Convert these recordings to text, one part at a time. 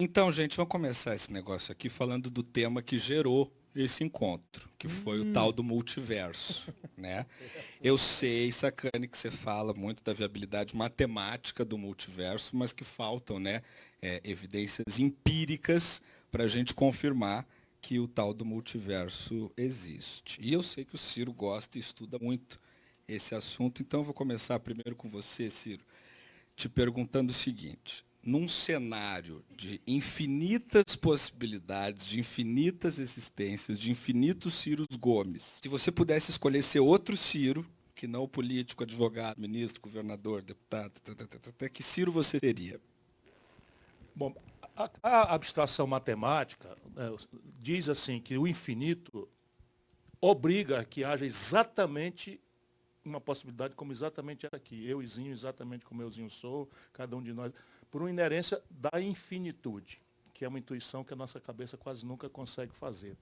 Então, gente, vamos começar esse negócio aqui falando do tema que gerou esse encontro, que foi o tal do multiverso, né? Eu sei, Sacane, que você fala muito da viabilidade matemática do multiverso, mas que faltam, né, evidências empíricas para a gente confirmar que o tal do multiverso existe. E eu sei que o Ciro gosta e estuda muito esse assunto, então eu vou começar primeiro com você, Ciro, te perguntando o seguinte: num cenário de infinitas possibilidades, de infinitas existências, de infinitos Ciros Gomes, se você pudesse escolher ser outro Ciro, que não o político, advogado, ministro, governador, deputado, até que Ciro você seria? Bom, a abstração matemática diz assim que o infinito obriga a que haja exatamente uma possibilidade como exatamente essa aqui. Euzinho exatamente como euzinho sou, cada um de nós, por uma inerência da infinitude, que é uma intuição que a nossa cabeça quase nunca consegue fazer.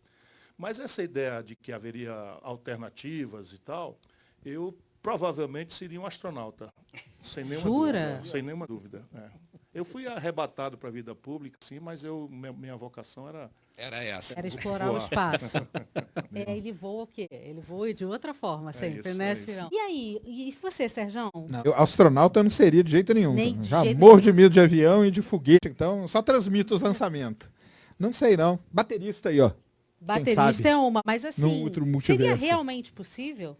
Mas essa ideia de que haveria alternativas e tal, eu provavelmente seria um astronauta, sem nenhuma Jura? dúvida. Sem nenhuma dúvida. Eu fui arrebatado para a vida pública, sim, mas minha vocação era Era essa. Era explorar o voar. espaço. Ele voa o quê? Ele voa de outra forma sempre, isso, né, é isso. Cirão? E aí, e você, Serjão? Não, astronauta eu não seria de jeito nenhum. Nem de Já jeito morro nenhum. de medo de avião e de foguete, então eu só transmito os lançamentos. Não sei não. Baterista aí, ó. Baterista sabe? é uma, mas assim, No outro seria multiverso. realmente possível?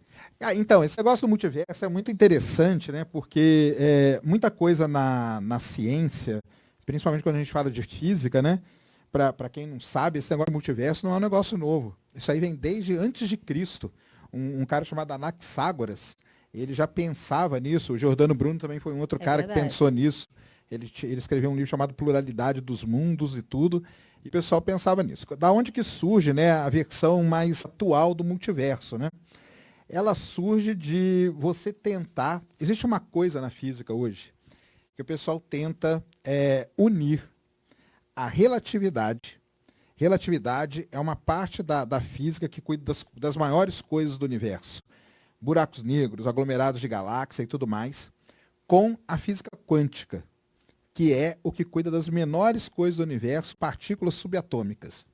Então, esse negócio do multiverso é muito interessante, né? Porque muita coisa na ciência, principalmente quando a gente fala de física, né? Para quem não sabe, esse negócio de multiverso não é um negócio novo. Isso aí vem desde antes de Cristo. Um cara chamado Anaxágoras, ele já pensava nisso. O Giordano Bruno também foi um outro cara que verdade. pensou nisso. Ele escreveu um livro chamado Pluralidade dos Mundos e tudo. E o pessoal pensava nisso. Da onde que surge, né, a versão mais atual do multiverso, né? Ela surge de você tentar... Existe uma coisa na física hoje que o pessoal tenta unir a relatividade. Relatividade é uma parte da física que cuida das maiores coisas do universo. Buracos negros, aglomerados de galáxias e tudo mais, com a física quântica, que é o que cuida das menores coisas do universo, partículas subatômicas.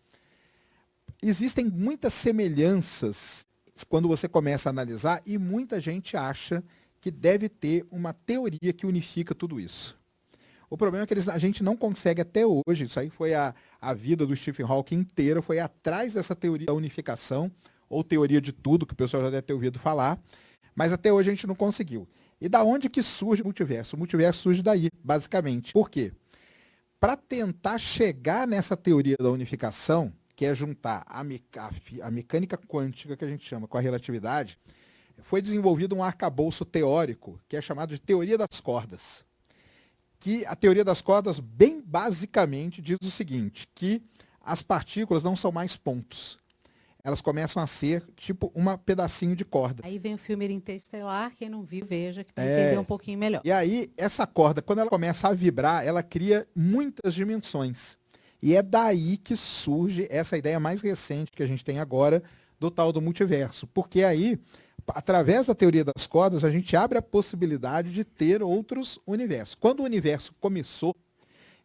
Existem muitas semelhanças quando você começa a analisar e muita gente acha que deve ter uma teoria que unifica tudo isso. O problema é que a gente não consegue até hoje, isso aí foi a vida do Stephen Hawking inteira, foi atrás dessa teoria da unificação, ou teoria de tudo, que o pessoal já deve ter ouvido falar, mas até hoje a gente não conseguiu. E da onde que surge o multiverso? O multiverso surge daí, basicamente. Por quê? Para tentar chegar nessa teoria da unificação, que é juntar a mecânica quântica, que a gente chama, com a relatividade, foi desenvolvido um arcabouço teórico, que é chamado de teoria das cordas. Que a teoria das cordas, bem basicamente, diz o seguinte, que as partículas não são mais pontos. Elas começam a ser tipo um pedacinho de corda. Aí vem o filme Interestelar, quem não viu, veja, que vai entender um pouquinho melhor. E aí, essa corda, quando ela começa a vibrar, ela cria muitas dimensões. E é daí que surge essa ideia mais recente que a gente tem agora do tal do multiverso. Porque aí, através da teoria das cordas, a gente abre a possibilidade de ter outros universos. Quando o universo começou,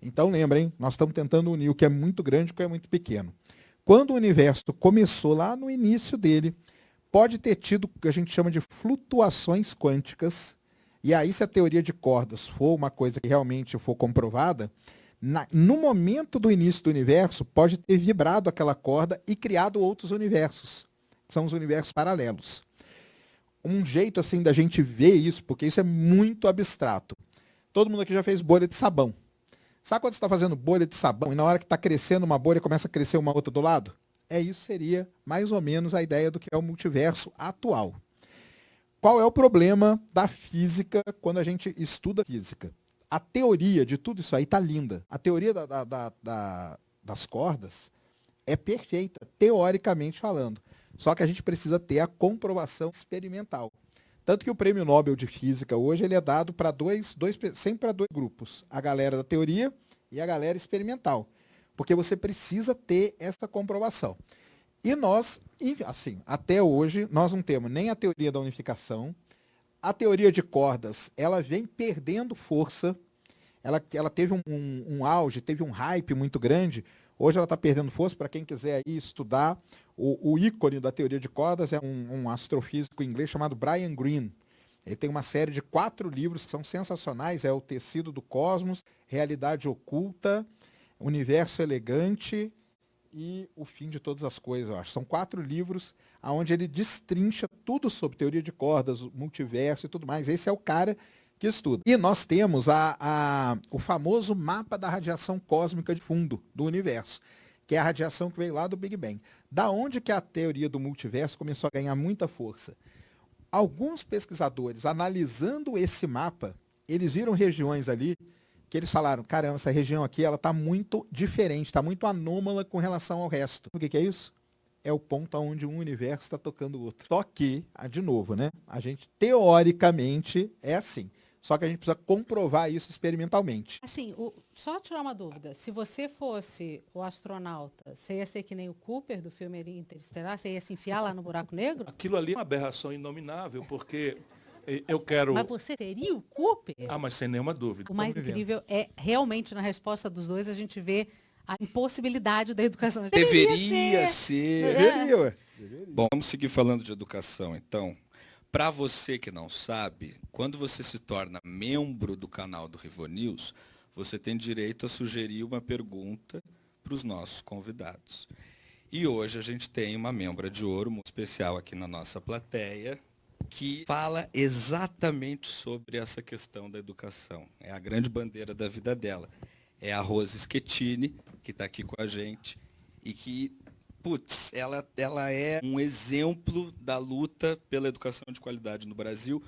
então lembrem, nós estamos tentando unir o que é muito grande com o que é muito pequeno. Quando o universo começou lá no início dele, pode ter tido o que a gente chama de flutuações quânticas, e aí se a teoria de cordas for uma coisa que realmente for comprovada, no momento do início do universo, pode ter vibrado aquela corda e criado outros universos, que são os universos paralelos. Um jeito assim da gente ver isso, porque isso é muito abstrato. Todo mundo aqui já fez bolha de sabão. Sabe quando você está fazendo bolha de sabão e na hora que está crescendo uma bolha começa a crescer uma outra do lado? Isso seria mais ou menos a ideia do que é o multiverso atual. Qual é o problema da física quando a gente estuda física? A teoria de tudo isso aí está linda. A teoria das cordas é perfeita, teoricamente falando. Só que a gente precisa ter a comprovação experimental. Tanto que o prêmio Nobel de Física hoje ele é dado para sempre para dois grupos. A galera da teoria e a galera experimental. Porque você precisa ter essa comprovação. E nós, assim, até hoje, nós não temos nem a teoria da unificação. A teoria de cordas, ela vem perdendo força. ela teve um auge, teve um hype muito grande. Hoje ela está perdendo força. Para quem quiser aí estudar, o ícone da teoria de cordas é um astrofísico inglês chamado Brian Greene. Ele tem uma série de 4 livros que são sensacionais. É O Tecido do Cosmos, Realidade Oculta, Universo Elegante e O Fim de Todas as Coisas, eu acho. São 4 livros onde ele destrincha tudo sobre teoria de cordas, multiverso e tudo mais. Esse é o cara que estuda. E nós temos o famoso mapa da radiação cósmica de fundo do universo, que é a radiação que veio lá do Big Bang. Da onde que a teoria do multiverso começou a ganhar muita força? Alguns pesquisadores, analisando esse mapa, eles viram regiões ali que eles falaram, caramba, essa região aqui ela está muito diferente, está muito anômala com relação ao resto. O que é isso? É o ponto onde um universo está tocando o outro. Só que, de novo, né? A gente, teoricamente, é assim. Só que a gente precisa comprovar isso experimentalmente. Assim, só tirar uma dúvida. Se você fosse o astronauta, você ia ser que nem o Cooper do filme Interestelar? Você ia se enfiar lá no buraco negro? Aquilo ali é uma aberração inominável, porque eu quero... Mas você seria o Cooper? Mas sem nenhuma dúvida. O mais incrível é, realmente, na resposta dos dois, a gente vê a impossibilidade da educação. Deveria ser. Deveria. Bom, vamos seguir falando de educação, então. Para você que não sabe, quando você se torna membro do canal do Rivonews, você tem direito a sugerir uma pergunta para os nossos convidados. E hoje a gente tem uma membra de ouro muito especial aqui na nossa plateia, que fala exatamente sobre essa questão da educação. É a grande bandeira da vida dela. É a Rose Schettini, que está aqui com a gente, e que... Putz, ela é um exemplo da luta pela educação de qualidade no Brasil.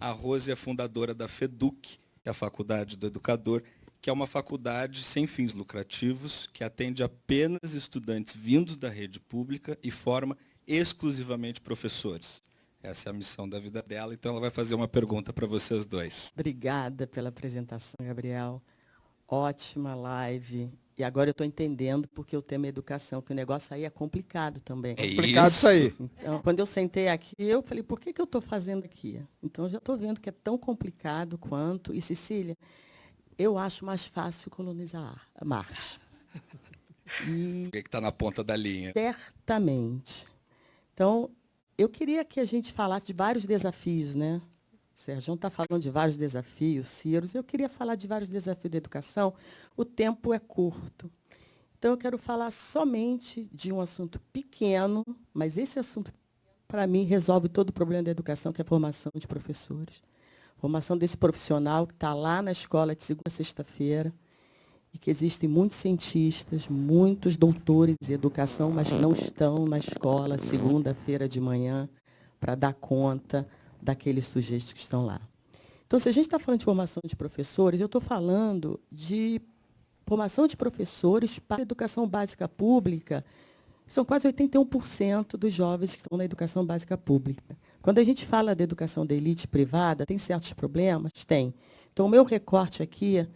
A Rose é fundadora da FEDUC, que é a Faculdade do Educador, que é uma faculdade sem fins lucrativos, que atende apenas estudantes vindos da rede pública e forma exclusivamente professores. Essa é a missão da vida dela, então ela vai fazer uma pergunta para vocês dois. Obrigada pela apresentação, Gabriel. Ótima live. E agora eu estou entendendo porque o tema é educação, que o negócio aí é complicado também. É complicado isso aí. Então, quando eu sentei aqui, eu falei, por que eu estou fazendo aqui? Então, já estou vendo que é tão complicado quanto. E, Cecília, eu acho mais fácil colonizar a Marte. O que está na ponta da linha? Certamente. Então, eu queria que a gente falasse de vários desafios, né? O Sérgio está falando de vários desafios, Ciro. Eu queria falar de vários desafios da educação. O tempo é curto. Então, eu quero falar somente de um assunto pequeno, mas esse assunto, para mim, resolve todo o problema da educação, que é a formação de professores. Formação desse profissional que está lá na escola de segunda a sexta-feira, e que existem muitos cientistas, muitos doutores em educação, mas que não estão na escola segunda-feira de manhã para dar conta daqueles sujeitos que estão lá. Então, se a gente está falando de formação de professores, eu estou falando de formação de professores para a educação básica pública. São quase 81% dos jovens que estão na educação básica pública. Quando a gente fala da educação da elite privada, tem certos problemas? Tem. Então, o meu recorte aqui,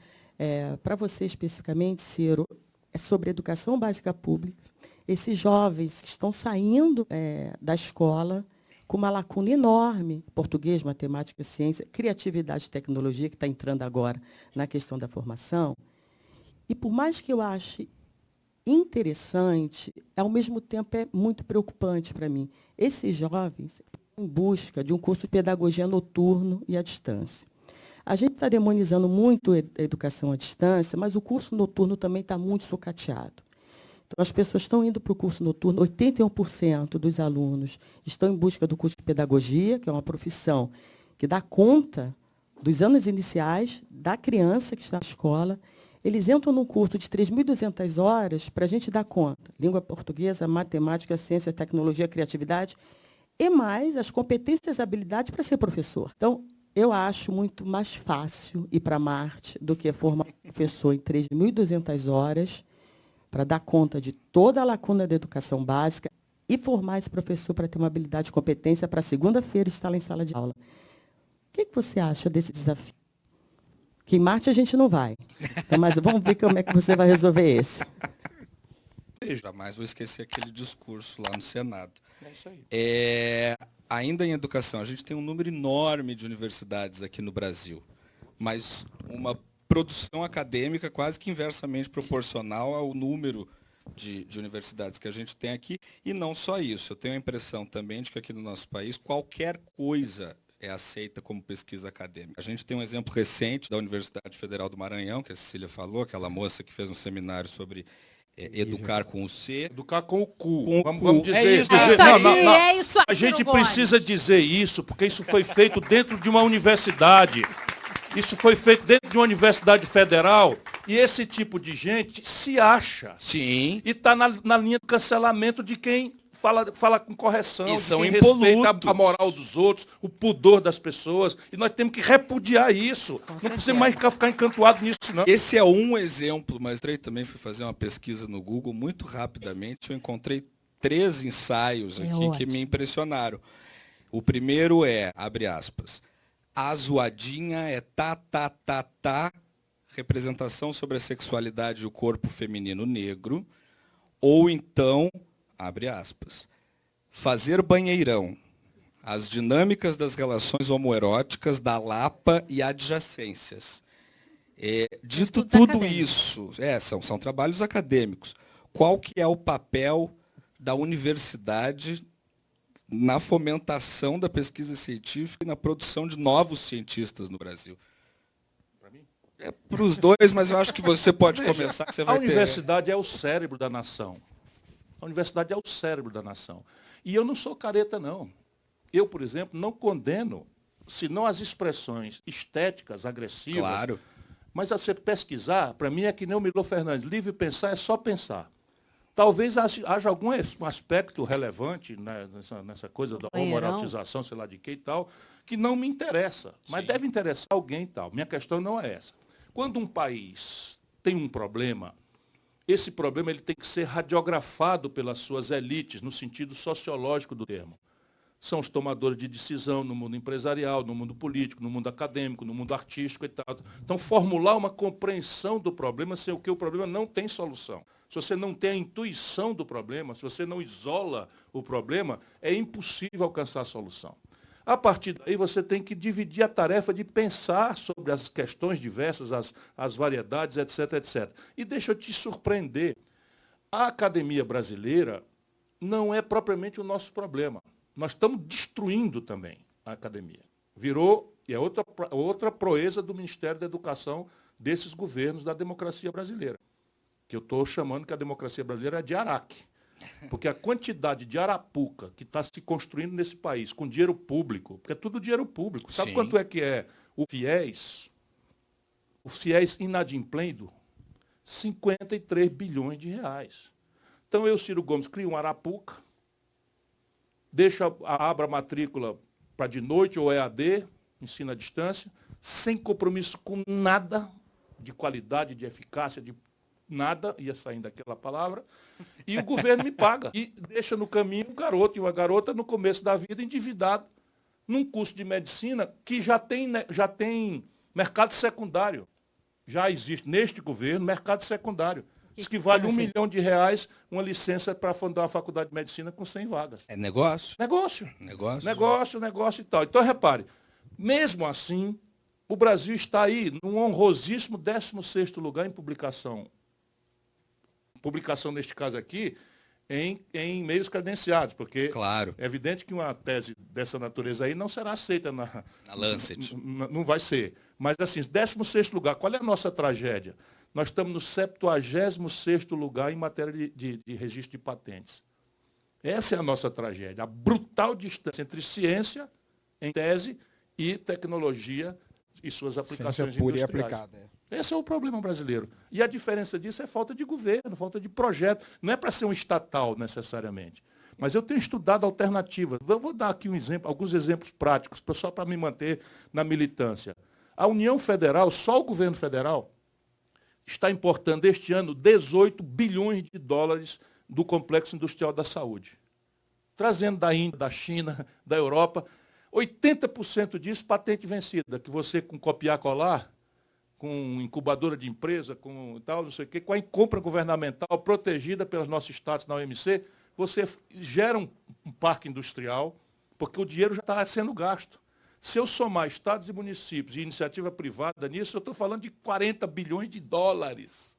para você especificamente, Ciro, é sobre educação básica pública. Esses jovens que estão saindo da escola com uma lacuna enorme, português, matemática, ciência, criatividade e tecnologia, que está entrando agora na questão da formação. E por mais que eu ache interessante, ao mesmo tempo é muito preocupante para mim. Esses jovens estão em busca de um curso de pedagogia noturno e à distância. A gente está demonizando muito a educação à distância, mas o curso noturno também está muito sucateado. Então, as pessoas estão indo para o curso noturno, 81% dos alunos estão em busca do curso de pedagogia, que é uma profissão que dá conta dos anos iniciais da criança que está na escola. Eles entram num curso de 3.200 horas para a gente dar conta. Língua portuguesa, matemática, ciência, tecnologia, criatividade, e mais as competências e habilidades para ser professor. Então, eu acho muito mais fácil ir para Marte do que formar um professor em 3.200 horas para dar conta de toda a lacuna da educação básica e formar esse professor para ter uma habilidade e competência para segunda-feira estar lá em sala de aula. O que você acha desse desafio? Que em Marte a gente não vai. Então, mas vamos ver como é que você vai resolver esse. Eu jamais vou esquecer aquele discurso lá no Senado. É isso aí. Ainda em educação, a gente tem um número enorme de universidades aqui no Brasil, mas uma produção acadêmica quase que inversamente proporcional ao número de universidades que a gente tem aqui. E não só isso, eu tenho a impressão também de que aqui no nosso país qualquer coisa é aceita como pesquisa acadêmica. A gente tem um exemplo recente da Universidade Federal do Maranhão, que a Cecília falou, aquela moça que fez um seminário sobre educar com o C. Educar com o cu. Com o Vamos cu. dizer É isso, dizer- isso não, aqui, não, não. é isso aqui, A gente Ciro Gomes. precisa dizer isso, porque isso foi feito dentro de uma universidade. Isso foi feito dentro de uma universidade federal. E esse tipo de gente se acha. Sim. E está na linha do cancelamento de quem fala com correção, E de são quem impolutos. respeita a moral dos outros, o pudor das pessoas. E nós temos que repudiar isso. Não certeza. precisa mais ficar encantuado nisso, não. Esse é um exemplo, mas eu também fui fazer uma pesquisa no Google muito rapidamente. Eu encontrei 3 ensaios aqui que ótimo. me impressionaram. O primeiro é, abre aspas, a zoadinha é representação sobre a sexualidade e o corpo feminino negro. Ou então, abre aspas, fazer banheirão, as dinâmicas das relações homoeróticas da Lapa e adjacências. Dito Estudos tudo acadêmicos. isso, são trabalhos acadêmicos. Qual que é o papel da universidade na fomentação da pesquisa científica e na produção de novos cientistas no Brasil? É para os dois, mas eu acho que você pode começar, que você A vai ter... universidade é o cérebro da nação. A universidade é o cérebro da nação. E eu não sou careta, não. Eu, por exemplo, não condeno, senão as expressões estéticas, agressivas. Claro. Mas a você pesquisar, para mim é que nem o Milor Fernandes. Livre pensar é só pensar. Talvez haja algum aspecto relevante, né, nessa coisa da Banheirão. homoerotização, sei lá de que e tal, que não me interessa. Mas Sim. deve interessar alguém e tal. Minha questão não é essa. Quando um país tem um problema, esse problema ele tem que ser radiografado pelas suas elites, no sentido sociológico do termo. São os tomadores de decisão no mundo empresarial, no mundo político, no mundo acadêmico, no mundo artístico e tal. Então, formular uma compreensão do problema, sem o que o problema não tem solução. Se você não tem a intuição do problema, se você não isola o problema, é impossível alcançar a solução. A partir daí, você tem que dividir a tarefa de pensar sobre as questões diversas, as variedades, etc, etc. E deixa eu te surpreender. A academia brasileira não é propriamente o nosso problema. Nós estamos destruindo também a academia. Virou, e é outra proeza do Ministério da Educação desses governos da democracia brasileira. Que eu estou chamando que a democracia brasileira é de Araque. Porque a quantidade de arapuca que está se construindo nesse país com dinheiro público, porque é tudo dinheiro público. Sabe Sim. quanto é que é o FIES? O FIES inadimplendo? 53 bilhões de reais. Então eu, Ciro Gomes, crio um arapuca, abro a matrícula para de noite ou EAD, ensino à distância, sem compromisso com nada de qualidade, de eficácia, de nada, ia saindo daquela palavra, e o governo me paga. E deixa no caminho um garoto e uma garota no começo da vida endividado, num curso de medicina que já tem mercado secundário. Já existe neste governo mercado secundário. Diz que vale Como assim? R$1 milhão uma licença para fundar uma faculdade de medicina com 100 vagas. É negócio? Negócio. Negócio? Negócio e tal. Então, repare, mesmo assim, o Brasil está aí num honrosíssimo 16º lugar em publicação. Publicação, neste caso aqui, em meios credenciados, porque Claro. é evidente que uma tese dessa natureza aí não será aceita Na Lancet. não vai ser. Mas, assim, 16º lugar, qual é a nossa tragédia? Nós estamos no 76º lugar em matéria de registro de patentes. Essa é a nossa tragédia, a brutal distância entre ciência, em tese, e tecnologia e suas aplicações Ciência pura e industriais. aplicada. Esse é o problema brasileiro. E a diferença disso é falta de governo, falta de projeto. Não é para ser um estatal, necessariamente. Mas eu tenho estudado alternativas. Eu vou dar aqui alguns exemplos práticos, só para me manter na militância. A União Federal, só o governo federal, está importando este ano 18 bilhões de dólares do complexo industrial da saúde. Trazendo da Índia, da China, da Europa. 80% disso patente vencida, que você com copiar colar, com incubadora de empresa, com tal, não sei o quê, com a compra governamental protegida pelos nossos estados na OMC, você gera um parque industrial, porque o dinheiro já está sendo gasto. Se eu somar estados e municípios e iniciativa privada nisso, eu estou falando de 40 bilhões de dólares.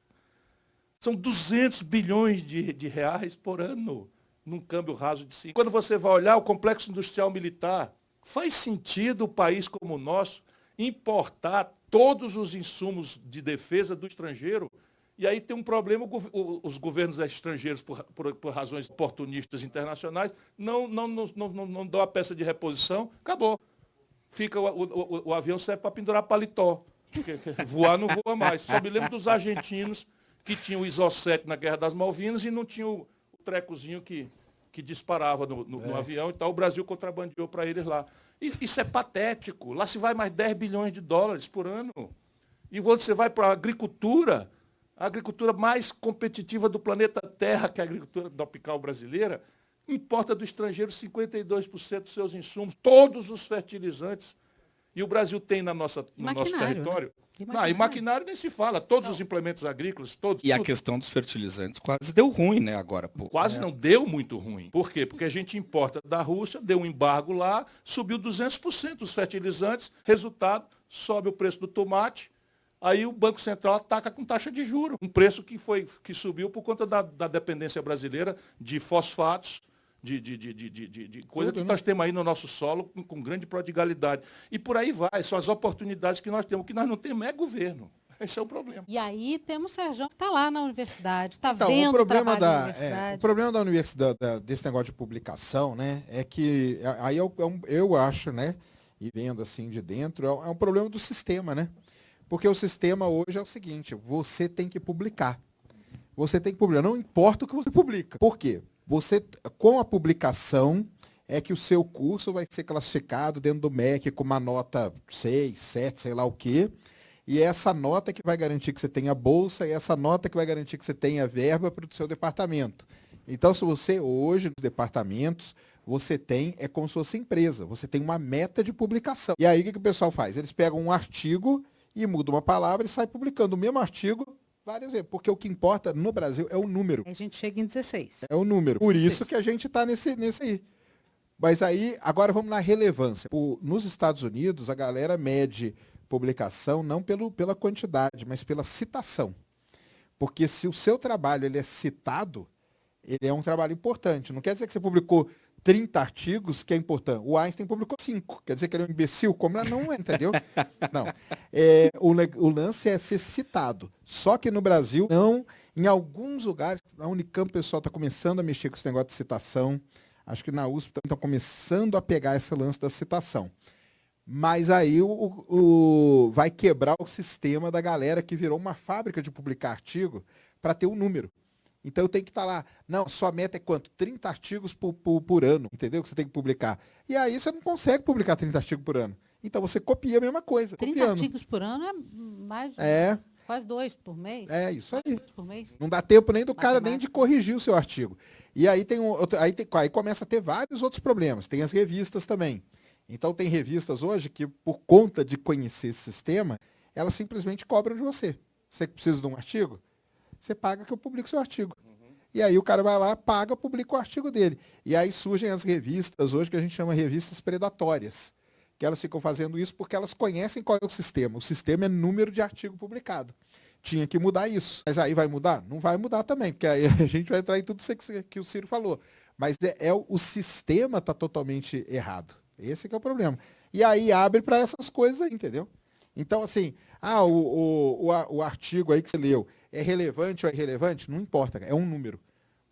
São 200 bilhões de reais por ano, num câmbio raso de 5. Quando você vai olhar o complexo industrial militar, faz sentido o país como o nosso importar todos os insumos de defesa do estrangeiro? E aí tem um problema, os governos estrangeiros, por razões oportunistas internacionais, não dão a peça de reposição, acabou. Fica, o avião serve para pendurar paletó. Voar não voa mais. Só me lembro dos argentinos que tinham o ISO-7 na Guerra das Malvinas e não tinham o trecozinho que disparava no avião e tal. O Brasil contrabandeou para eles lá. Isso é patético. Lá se vai mais 10 bilhões de dólares por ano. E você vai para a agricultura mais competitiva do planeta Terra, que é a agricultura tropical brasileira, importa do estrangeiro 52% dos seus insumos, todos os fertilizantes. E o Brasil tem no nosso território. Né? E maquinário nem se fala, todos os implementos agrícolas, todos. E a questão dos fertilizantes quase deu ruim, né, agora. Pô. Quase não deu muito ruim. Por quê? Porque a gente importa da Rússia, deu um embargo lá, subiu 200% os fertilizantes, resultado, sobe o preço do tomate, aí o Banco Central ataca com taxa de juros. Um preço que subiu por conta da dependência brasileira de fosfatos, de coisa que nós temos aí no nosso solo com grande prodigalidade. E por aí vai, são as oportunidades que nós temos. O que nós não temos é governo. Esse é o problema. E aí temos o Sérgio que está lá na universidade, está Então, vendo o problema o trabalho da universidade. o problema da universidade, desse negócio de publicação, né, é que aí eu acho, né, e vendo assim de dentro, é um problema do sistema, né? Porque o sistema hoje é o seguinte, você tem que publicar. Você tem que publicar, não importa o que você publica. Por quê? Você, com a publicação, é que o seu curso vai ser classificado dentro do MEC com uma nota 6, 7, sei lá o quê. E é essa nota que vai garantir que você tenha bolsa, e essa nota que vai garantir que você tenha verba para o seu departamento. Então, se você hoje, nos departamentos, você tem, é como se fosse empresa, você tem uma meta de publicação. E aí, o que o pessoal faz? Eles pegam um artigo e mudam uma palavra e saem publicando o mesmo artigo várias vezes, porque o que importa no Brasil é o número. A gente chega em 16. É o número. Por isso 16. que a gente está nesse aí. Mas aí, agora vamos na relevância. Nos Estados Unidos, a galera mede publicação não pela quantidade, mas pela citação. Porque se o seu trabalho ele é citado, ele é um trabalho importante. Não quer dizer que você publicou 30 artigos, que é importante. O Einstein publicou 5. Quer dizer que ele é um imbecil? Como não é, entendeu? Não. O lance é ser citado. Só que no Brasil, não. Em alguns lugares, na Unicamp o pessoal está começando a mexer com esse negócio de citação. Acho que na USP também estão começando a pegar esse lance da citação. Mas aí vai quebrar o sistema da galera que virou uma fábrica de publicar artigo para ter um número. Então eu tenho que estar lá. Não, sua meta é quanto? 30 artigos por ano, entendeu? Que você tem que publicar. E aí você não consegue publicar 30 artigos por ano. Então você copia a mesma coisa. 30 copiando. artigos por ano é mais de quase 2 por mês. É isso aí. 2 por mês. Não dá tempo nem do cara nem de corrigir o seu artigo. E aí aí começa a ter vários outros problemas. Tem as revistas também. Então tem revistas hoje que, por conta de conhecer esse sistema, elas simplesmente cobram de você. Você precisa de um artigo? Você paga que eu publico seu artigo. E aí o cara vai lá, paga, publica o artigo dele. E aí surgem as revistas hoje que a gente chama revistas predatórias. Que elas ficam fazendo isso porque elas conhecem qual é o sistema. O sistema é número de artigo publicado. Tinha que mudar isso. Mas aí vai mudar? Não vai mudar também, porque aí a gente vai entrar em tudo isso que o Ciro falou. Mas o sistema está totalmente errado. Esse que é o problema. E aí abre para essas coisas aí, entendeu? Então, assim, o artigo aí que você leu é relevante ou é irrelevante? Não importa, é um número.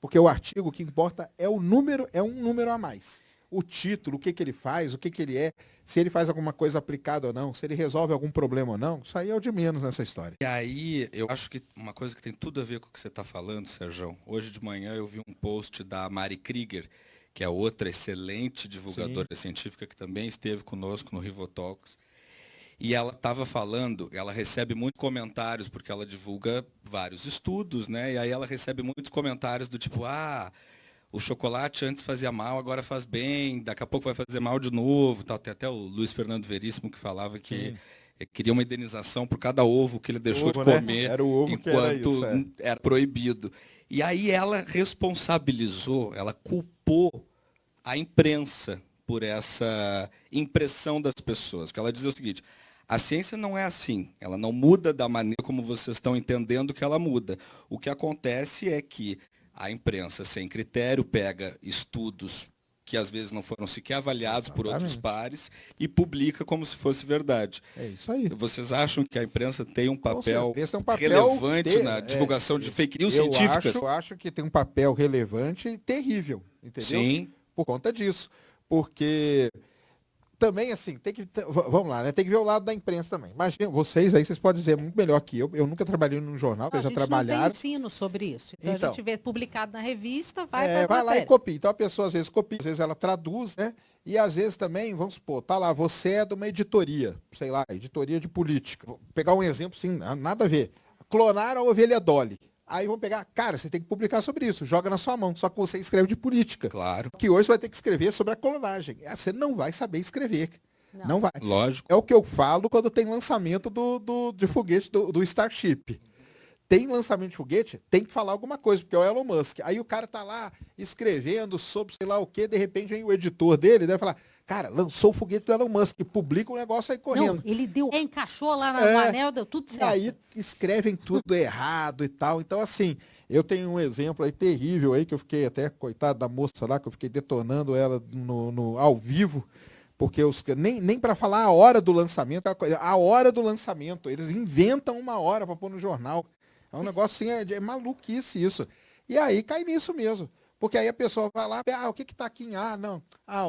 Porque o artigo, o que importa é o número, é um número a mais. O título, o que ele faz, o que ele é, se ele faz alguma coisa aplicada ou não, se ele resolve algum problema ou não, isso aí é o de menos nessa história. E aí, eu acho que uma coisa que tem tudo a ver com o que você está falando, Sérgio, hoje de manhã eu vi um post da Mari Krieger, que é outra excelente divulgadora científica que também esteve conosco no Rivotalks. E ela estava falando, ela recebe muitos comentários, porque ela divulga vários estudos, né? E aí ela recebe muitos comentários do tipo, o chocolate antes fazia mal, agora faz bem, daqui a pouco vai fazer mal de novo. Tal. Tem até o Luiz Fernando Veríssimo que falava que queria uma indenização por cada ovo que ele deixou de comer, né? Era o ovo enquanto que era, era proibido. E aí ela responsabilizou, ela culpou a imprensa por essa impressão das pessoas. Que ela diz o seguinte: a ciência não é assim, ela não muda da maneira como vocês estão entendendo que ela muda. O que acontece é que a imprensa, sem critério, pega estudos que às vezes não foram sequer avaliados por outros pares e publica como se fosse verdade. É isso aí. Vocês acham que a imprensa tem um Com papel, certeza, tem um papel relevante na divulgação de fake news científicas? Eu acho que tem um papel relevante e terrível, entendeu? Sim. Por conta disso. Porque também, assim, vamos lá, né? Tem que ver o lado da imprensa também. Imagina, vocês podem dizer muito melhor que eu. Eu nunca trabalhei num jornal, vocês já trabalharam. Não tem ensino sobre isso. Então, a gente vê publicado na revista, vai lá e copia. Então a pessoa às vezes copia, às vezes ela traduz, né? E às vezes também, vamos supor, tá lá, você é de uma editoria, sei lá, editoria de política. Vou pegar um exemplo, assim, nada a ver. Clonaram a ovelha Dolly. Aí vão pegar, cara, você tem que publicar sobre isso, joga na sua mão, só que você escreve de política. Claro. Que hoje você vai ter que escrever sobre a clonagem. Você não vai saber escrever. Não vai. Lógico. É o que eu falo quando tem lançamento de foguete do Starship. Tem lançamento de foguete, tem que falar alguma coisa, porque é o Elon Musk. Aí o cara tá lá escrevendo sobre sei lá o quê, de repente vem o editor dele, deve falar, cara, lançou o foguete do Elon Musk, publica um negócio aí correndo. Não, ele encaixou lá no anel, deu tudo certo. Aí escrevem tudo errado e tal. Então, assim, eu tenho um exemplo aí terrível aí, que eu fiquei até, coitado da moça lá, que eu fiquei detonando ela ao vivo, porque nem para falar a hora do lançamento, a hora do lançamento, eles inventam uma hora para pôr no jornal. É um negócio assim, é maluquice isso. E aí cai nisso mesmo. Porque aí a pessoa vai lá, o que tá aqui?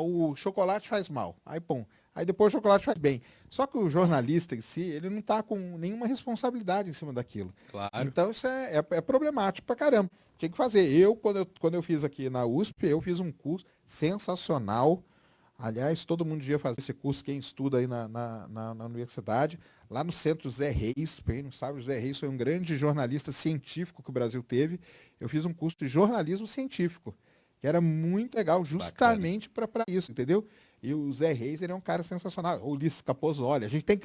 O chocolate faz mal. Aí, pum. Aí depois o chocolate faz bem. Só que o jornalista em si, ele não tá com nenhuma responsabilidade em cima daquilo. Claro. Então isso é problemático pra caramba. Tinha que fazer. Quando eu fiz aqui na USP, eu fiz um curso sensacional. Aliás, todo mundo devia fazer esse curso, quem estuda aí na universidade, lá no Centro Zé Reis. Quem não sabe, o Zé Reis foi um grande jornalista científico que o Brasil teve. Eu fiz um curso de jornalismo científico, que era muito legal, justamente para isso, entendeu? E o Zé Reis, ele é um cara sensacional. O Ulisses Capozoli, a gente tem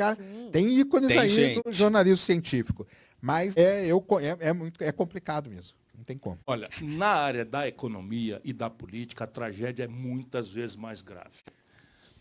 tem ícones aí do jornalismo científico. Mas é complicado mesmo. Não tem como. Olha, na área da economia e da política, a tragédia é muitas vezes mais grave.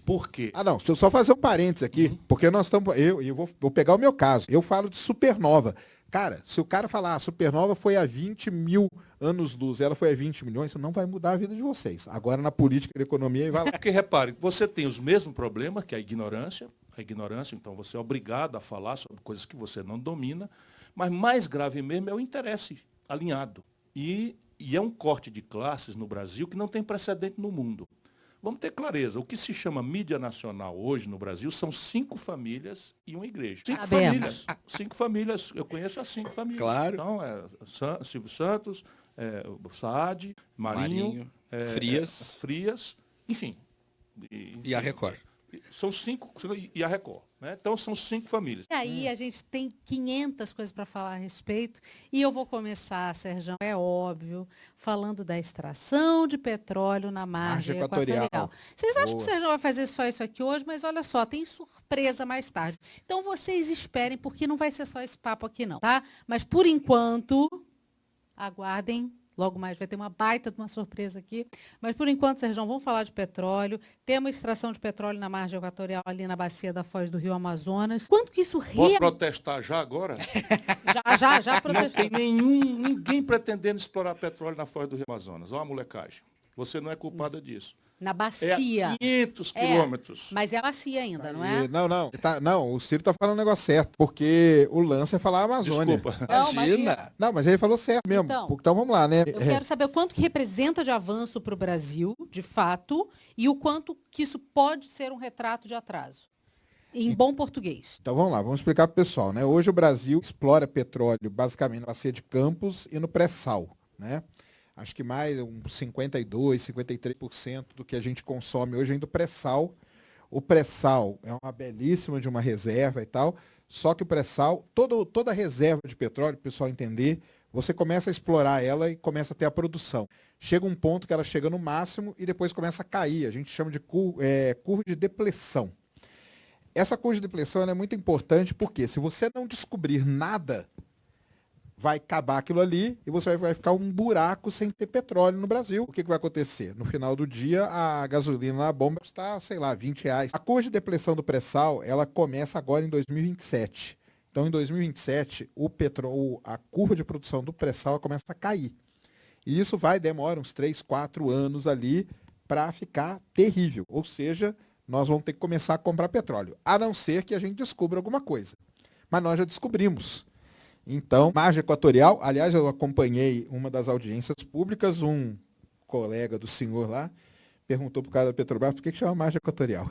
Por quê? Não, deixa eu só fazer um parênteses aqui, porque nós estamos. Eu vou pegar o meu caso. Eu falo de supernova. Cara, se o cara falar a supernova foi a 20 mil anos-luz, ela foi a 20 milhões, isso não vai mudar a vida de vocês. Agora, na política e na economia, vai lá. Porque, repare, você tem os mesmos problemas, que é a ignorância. A ignorância, então, você é obrigado a falar sobre coisas que você não domina. Mas mais grave mesmo é o interesse alinhado. E é um corte de classes no Brasil que não tem precedente no mundo. Vamos ter clareza, o que se chama mídia nacional hoje no Brasil são 5 famílias e uma igreja. 5 famílias. 5 famílias, eu conheço as 5 famílias. Claro. Então, Silvio Santos, Saad, Marinho, Frias, enfim. E a Record. São 5, e a Record. Né? Então, são 5 famílias. E aí, a gente tem 500 coisas para falar a respeito. E eu vou começar, Sérgio, é óbvio, falando da extração de petróleo na margem equatorial. Vocês acham que o Sérgio vai fazer só isso aqui hoje? Mas olha só, tem surpresa mais tarde. Então, vocês esperem, porque não vai ser só esse papo aqui, não, tá? Mas, por enquanto, aguardem. Logo mais vai ter uma baita de uma surpresa aqui. Mas, por enquanto, Sérgio, vamos falar de petróleo. Temos extração de petróleo na margem equatorial, ali na bacia da Foz do Rio Amazonas. Quanto que isso Posso protestar já agora? Já protestou. Não tem ninguém pretendendo explorar petróleo na Foz do Rio Amazonas. Olha a molecagem. Você não é culpada disso. Na bacia. É a 500 quilômetros. Mas é bacia ainda, não é? Não, o Ciro tá falando um negócio certo, porque o lance é falar a Amazônia. Desculpa. Imagina. Não, mas ele falou certo mesmo. Então vamos lá, né? Eu quero saber o quanto que representa de avanço para o Brasil, de fato, e o quanto que isso pode ser um retrato de atraso. Em bom português. Então vamos lá, vamos explicar para o pessoal, né? Hoje o Brasil explora petróleo basicamente na bacia de Campos e no pré-sal, né? Acho que mais uns 52, 53% do que a gente consome hoje vem do pré-sal. O pré-sal é uma belíssima de uma reserva e tal, só que o pré-sal, toda reserva de petróleo, para o pessoal entender, você começa a explorar ela e começa a ter a produção. Chega um ponto que ela chega no máximo e depois começa a cair. A gente chama de curva de depleção. Essa curva de depleção é muito importante porque se você não descobrir nada, vai acabar aquilo ali e você vai ficar um buraco sem ter petróleo no Brasil. O que vai acontecer? No final do dia, a gasolina na bomba está, sei lá, R$20. A curva de depressão do pré-sal, ela começa agora em 2027. Então, em 2027, a curva de produção do pré-sal começa a cair. E isso demora uns 3, 4 anos ali para ficar terrível. Ou seja, nós vamos ter que começar a comprar petróleo. A não ser que a gente descubra alguma coisa. Mas nós já descobrimos. Então, margem equatorial, aliás, eu acompanhei uma das audiências públicas, um colega do senhor lá perguntou para o cara da Petrobras por que chama margem equatorial.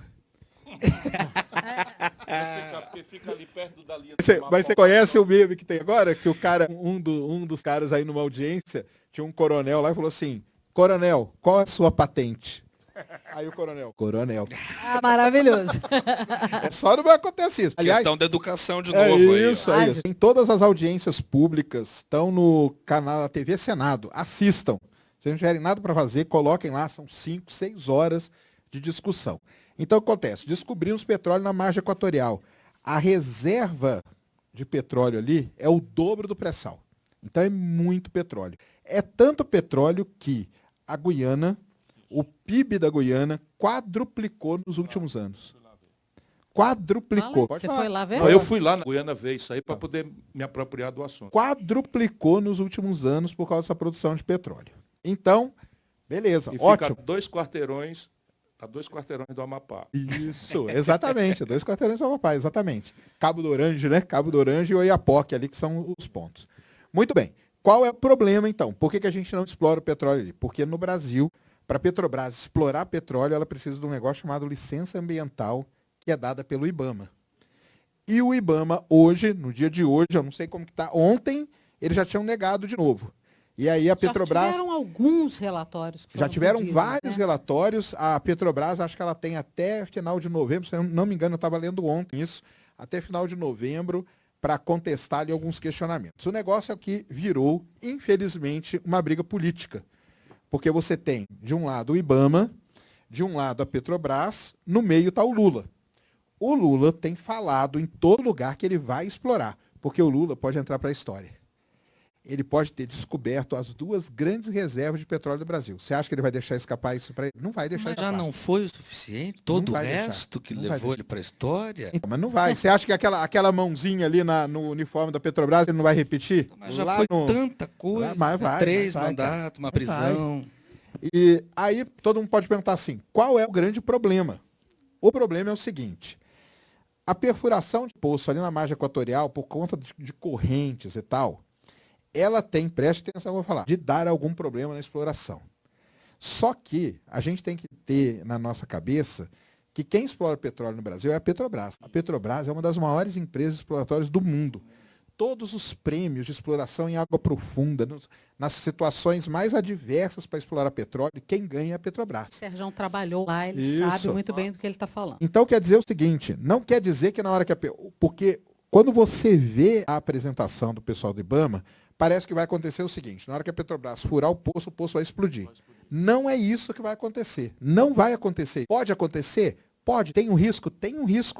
Porque fica ali perto da linha. Mas você conhece o meme que tem agora? Que o cara, um dos caras aí numa audiência, tinha um coronel lá e falou assim, coronel, qual é a sua patente? Aí o coronel. Ah, maravilhoso. Só não vai acontecer isso. Aliás, questão da educação de novo. Isso. Em todas as audiências públicas, estão no canal da TV Senado. Assistam. Se não tiverem nada para fazer, coloquem lá. São 5, 6 horas de discussão. Então, o que acontece? Descobrimos petróleo na margem equatorial. A reserva de petróleo ali é o dobro do pré-sal. Então, é muito petróleo. É tanto petróleo que a Guiana... O PIB da Guiana quadruplicou nos últimos anos. Quadruplicou. Você foi lá ver? Não, eu fui lá na Guiana ver isso aí para poder me apropriar do assunto. Quadruplicou nos últimos anos por causa dessa produção de petróleo. Então, beleza, e ótimo. Fica a 2 quarteirões do Amapá. Isso, exatamente. 2 quarteirões do Amapá, exatamente. Cabo do Orange, né? Cabo do Orange e Oiapoque ali, que são os pontos. Muito bem. Qual é o problema, então? Por que a gente não explora o petróleo ali? Porque no Brasil... Para a Petrobras explorar petróleo, ela precisa de um negócio chamado licença ambiental, que é dada pelo IBAMA. E o IBAMA, hoje, no dia de hoje, eu não sei como que está, ontem, eles já tinham negado de novo. E aí a Petrobras... Já tiveram alguns relatórios. Já tiveram vários relatórios. A Petrobras, acho que ela tem até final de novembro, se eu não me engano, eu estava lendo ontem isso, até final de novembro, para contestar ali alguns questionamentos. O negócio é que virou, infelizmente, uma briga política. Porque você tem, de um lado, o IBAMA, de um lado, a Petrobras, no meio está o Lula. O Lula tem falado em todo lugar que ele vai explorar, porque o Lula pode entrar para a história. Ele pode ter descoberto as 2 grandes reservas de petróleo do Brasil. Você acha que ele vai deixar escapar isso para ele? Não vai deixar escapar. Mas já não foi o suficiente? Todo o resto que levou ele para a história? Então, mas não vai. Você acha que aquela mãozinha ali no uniforme da Petrobras ele não vai repetir? Mas já foi tanta coisa. Mas vai, 3 mandatos, uma prisão. E aí todo mundo pode perguntar assim, qual é o grande problema? O problema é o seguinte, a perfuração de poço ali na margem equatorial, por conta de correntes e tal, ela tem, preste atenção, eu vou falar, de dar algum problema na exploração. Só que a gente tem que ter na nossa cabeça que quem explora petróleo no Brasil é a Petrobras. A Petrobras é uma das maiores empresas exploratórias do mundo. Todos os prêmios de exploração em água profunda, nas situações mais adversas para explorar petróleo, quem ganha é a Petrobras. O Sérgio trabalhou lá, ele sabe muito bem do que ele está falando. Então quer dizer o seguinte, não quer dizer que na hora que porque quando você vê a apresentação do pessoal do IBAMA, parece que vai acontecer o seguinte, na hora que a Petrobras furar o poço vai explodir. Não é isso que vai acontecer. Não vai acontecer. Pode acontecer? Pode. Tem um risco,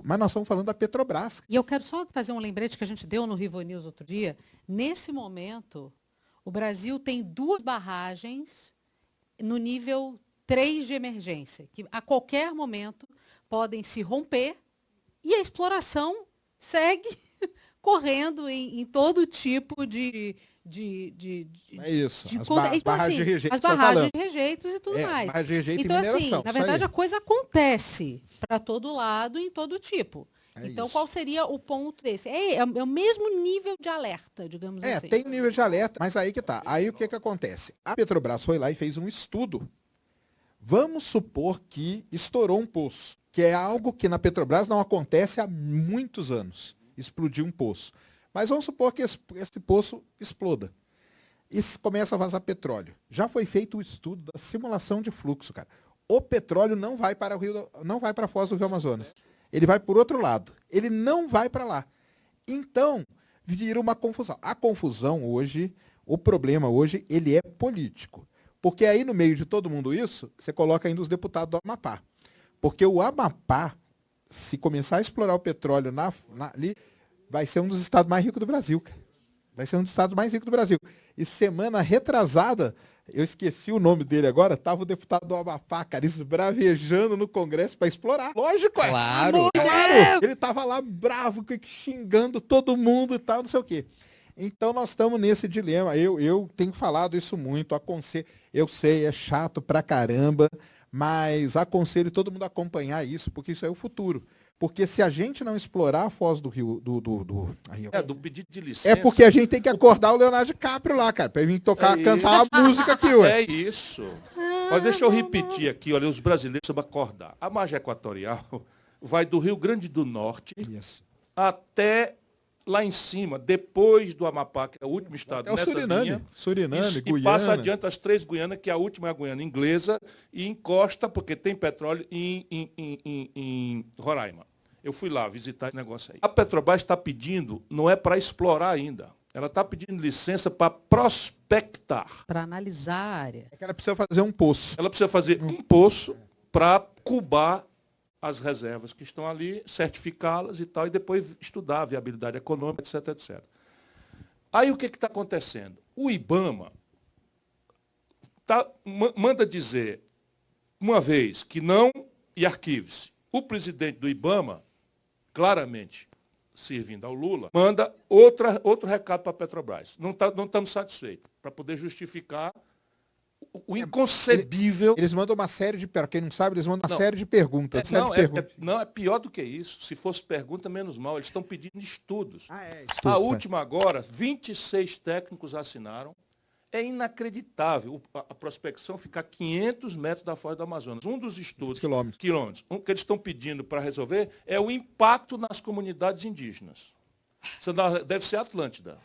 mas nós estamos falando da Petrobras. E eu quero só fazer um lembrete que a gente deu no Rivo News outro dia. Nesse momento, o Brasil tem 2 barragens no nível 3 de emergência, que a qualquer momento podem se romper e a exploração segue correndo em todo tipo de é isso. As barragens de rejeito. As barragens de rejeitos e tudo mais. Barragem de rejeito então, e mineração, assim, na verdade, a coisa acontece para todo lado e em todo tipo. Então, qual seria o ponto desse? É o mesmo nível de alerta, digamos assim. Tem um nível de alerta, mas aí que tá. Aí o que acontece? A Petrobras foi lá e fez um estudo. Vamos supor que estourou um poço, que é algo que na Petrobras não acontece há muitos anos. Explodiu um poço. Mas vamos supor que esse poço exploda. E começa a vazar petróleo. Já foi feito o estudo da simulação de fluxo, cara. O petróleo não vai para não vai para a foz do Rio Amazonas. Ele vai por outro lado. Ele não vai para lá. Então, vira uma confusão. A confusão hoje, o problema hoje, ele é político. Porque aí no meio de todo mundo isso, você coloca ainda os deputados do Amapá. Porque o Amapá, se começar a explorar o petróleo ali, vai ser um dos estados mais ricos do Brasil, cara. Vai ser um dos estados mais ricos do Brasil. E semana retrasada, eu esqueci o nome dele agora, tava o deputado do Amapá, cara, esbravejando no Congresso para explorar. Lógico, Claro. Claro! Ele tava lá bravo, xingando todo mundo e tal, não sei o quê. Então nós estamos nesse dilema. Eu tenho falado isso muito, eu sei, é chato pra caramba, mas aconselho todo mundo a acompanhar isso, porque isso é o futuro. Porque se a gente não explorar a Foz do Rio, do pedido de licença. É porque a gente tem que acordar o Leonardo DiCaprio lá, cara, pra ele vir cantar a música aqui, ué. É isso. Mas deixa eu repetir aqui, olha, os brasileiros precisam acordar. A margem equatorial vai do Rio Grande do Norte até lá em cima, depois do Amapá, que é o último estado nessa linha. Suriname, Guiana. E passa adiante as 3 Guianas, que a última é a Guiana Inglesa, e encosta, porque tem petróleo, em Roraima. Eu fui lá visitar esse negócio aí. A Petrobras está pedindo, não é para explorar ainda, ela está pedindo licença para prospectar. Para analisar a área. É que ela precisa fazer um poço. Ela precisa fazer um poço para cubar as reservas que estão ali, certificá-las e tal, e depois estudar a viabilidade econômica, etc, etc. Aí o que está acontecendo? O IBAMA manda dizer, uma vez, que não, e arquive-se. O presidente do IBAMA, claramente servindo ao Lula, manda outro recado para a Petrobras. Não estamos satisfeitos, para poder justificar o inconcebível. Eles mandam uma série de perguntas. Quem não sabe, eles mandam uma série de perguntas. Não, é pior do que isso. Se fosse pergunta, menos mal. Eles estão pedindo estudos. Estudos, a última agora, 26 técnicos assinaram. É inacreditável a prospecção ficar 500 metros da foz do Amazonas. Um dos estudos, quilômetros, que eles estão pedindo para resolver é o impacto nas comunidades indígenas. Isso deve ser Atlântida.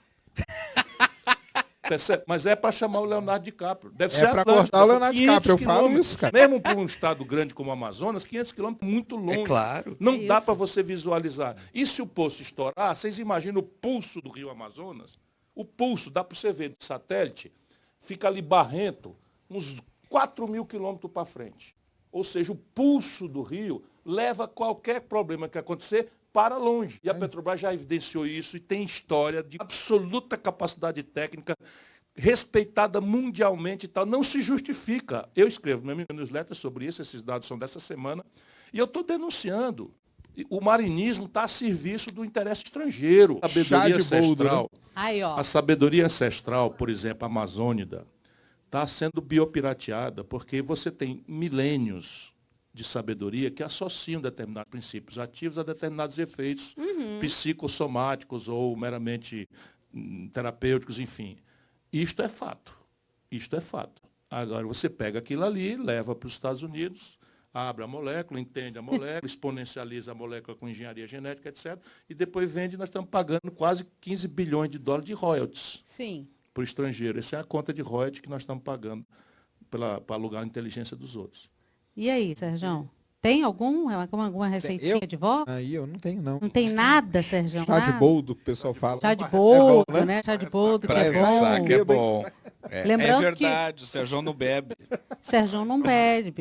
Mas é para chamar o Leonardo DiCaprio. Deve ser para cortar o Leonardo DiCaprio, eu falo isso, cara. Mesmo para um estado grande como o Amazonas, 500 quilômetros é muito longe. É claro. Não dá para você visualizar. E se o poço estourar, vocês imaginam o pulso do rio Amazonas? O pulso, dá para você ver de satélite, fica ali barrento, uns 4.000 quilômetros para frente. Ou seja, o pulso do rio leva qualquer problema que acontecer para longe. E a Petrobras já evidenciou isso e tem história de absoluta capacidade técnica, respeitada mundialmente e tal. Não se justifica. Eu escrevo no meu newsletter sobre isso, esses dados são dessa semana, e eu estou denunciando. O marinismo está a serviço do interesse estrangeiro. A sabedoria ancestral, a sabedoria ancestral, por exemplo, amazônida, está sendo biopirateada, porque você tem milênios de sabedoria que associam determinados princípios ativos a determinados efeitos psicossomáticos ou meramente terapêuticos, enfim. Isto é fato. Isto é fato. Agora, você pega aquilo ali, leva para os Estados Unidos, abre a molécula, entende a molécula, exponencializa a molécula com engenharia genética, etc. E depois vende, nós estamos pagando quase 15 bilhões de dólares de royalties para o estrangeiro. Essa é a conta de royalties que nós estamos pagando para alugar a inteligência dos outros. E aí, Sérgio? Tem alguma receitinha de vó? Aí eu não tenho, não. Não tem nada, Sérgio? Chá de boldo, que o pessoal fala. Chá de boldo, né? Chá de boldo, que é bom. Que é bom. Lembrando verdade, o Sérgio não bebe. Sérgio não bebe,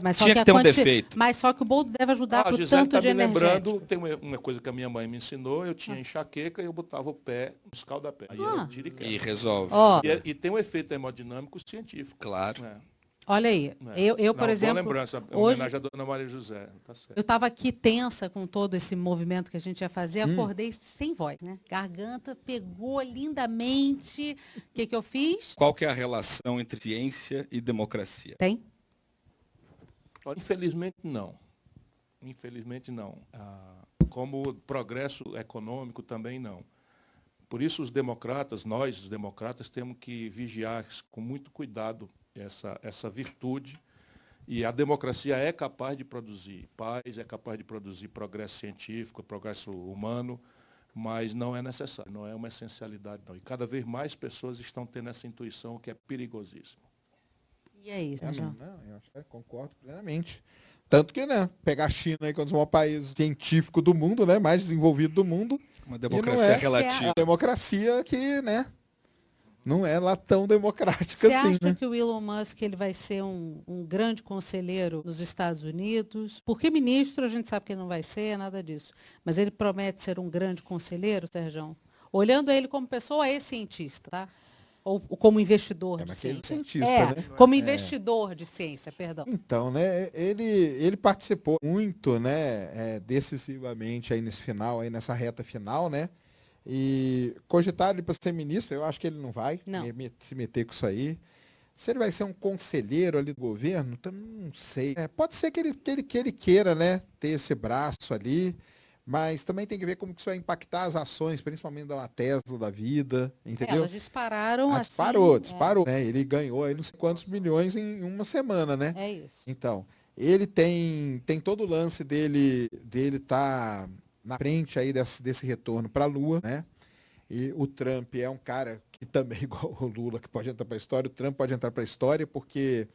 mas tinha que ter um defeito. Mas só que o boldo deve ajudar para o tanto de energético. Tem uma coisa que a minha mãe me ensinou, eu tinha enxaqueca e eu botava o pé no escaldapé. Aí eu tiro e resolve. E tem um efeito hemodinâmico científico. Claro. Olha aí, eu por exemplo, lembrança, hoje, homenagem à Dona Maria José. Tá certo. Eu estava aqui tensa com todo esse movimento que a gente ia fazer, acordei sem voz, né? Garganta pegou lindamente. O que eu fiz? Qual que é a relação entre ciência e democracia? Tem? Infelizmente não. Infelizmente não. Como progresso econômico também não. Por isso os democratas, nós os democratas, temos que vigiar com muito cuidado essa virtude, e a democracia é capaz de produzir paz, é capaz de produzir progresso científico, progresso humano, mas não é necessário, não é uma essencialidade, não. E cada vez mais pessoas estão tendo essa intuição, que é perigosíssimo. E aí, Sérgio? Eu concordo plenamente. Tanto que, né, pegar a China aí, quando é o maior país científico do mundo, né, mais desenvolvido do mundo. Uma democracia relativa. A democracia que, né, não é lá tão democrática assim. Você acha que o Elon Musk ele vai ser um grande conselheiro nos Estados Unidos? Porque ministro a gente sabe que ele não vai ser, nada disso. Mas ele promete ser um grande conselheiro, Sérgio? Olhando ele como pessoa e cientista, tá? Ou como investidor de mas ele é ciência. cientista, né? Como investidor de ciência, perdão. Então, né, ele participou muito, né, decisivamente aí nesse final, aí nessa reta final, né? E cogitaram ele para ser ministro, eu acho que ele não vai se meter com isso aí. Se ele vai ser um conselheiro ali do governo, também não sei. Pode ser que ele queira, né, ter esse braço ali, mas também tem que ver como que isso vai impactar as ações, principalmente da Tesla da vida, entendeu? Elas dispararam assim. Disparou, né? Ele ganhou aí não sei quantos milhões em uma semana, né? É isso. Então, ele tem todo o lance dele tá na frente aí desse retorno para a Lua, né? E o Trump é um cara que também, igual o Lula, que pode entrar para a história, o Trump pode entrar para a história porque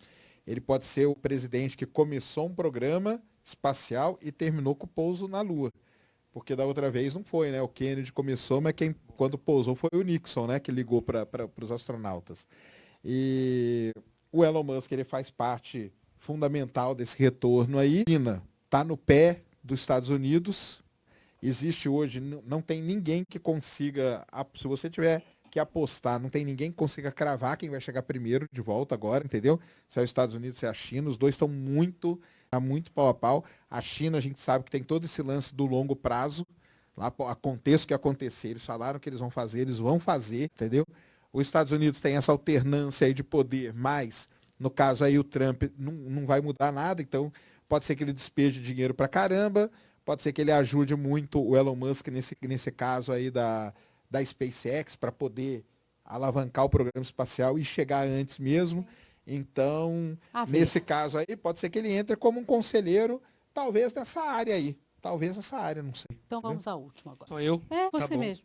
ele pode ser o presidente que começou um programa espacial e terminou com o pouso na Lua. Porque da outra vez não foi, né? O Kennedy começou, mas quando pousou foi o Nixon, né? Que ligou para os astronautas. E o Elon Musk, ele faz parte fundamental desse retorno aí. A China está no pé dos Estados Unidos. Existe hoje, não tem ninguém que consiga, se você tiver que apostar, não tem ninguém que consiga cravar quem vai chegar primeiro de volta agora, entendeu? Se é os Estados Unidos, se é a China, os dois estão muito pau a pau. A China, a gente sabe que tem todo esse lance do longo prazo. Lá aconteça o que acontecer, eles falaram que eles vão fazer, entendeu? Os Estados Unidos tem essa alternância aí de poder, mas no caso aí o Trump não vai mudar nada, então pode ser que ele despeje dinheiro pra caramba, pode ser que ele ajude muito o Elon Musk nesse caso aí da SpaceX para poder alavancar o programa espacial e chegar antes mesmo. Então, nesse caso aí, pode ser que ele entre como um conselheiro, talvez nessa área aí. Talvez nessa área, não sei. Então vamos à última agora. Sou eu? Você mesmo.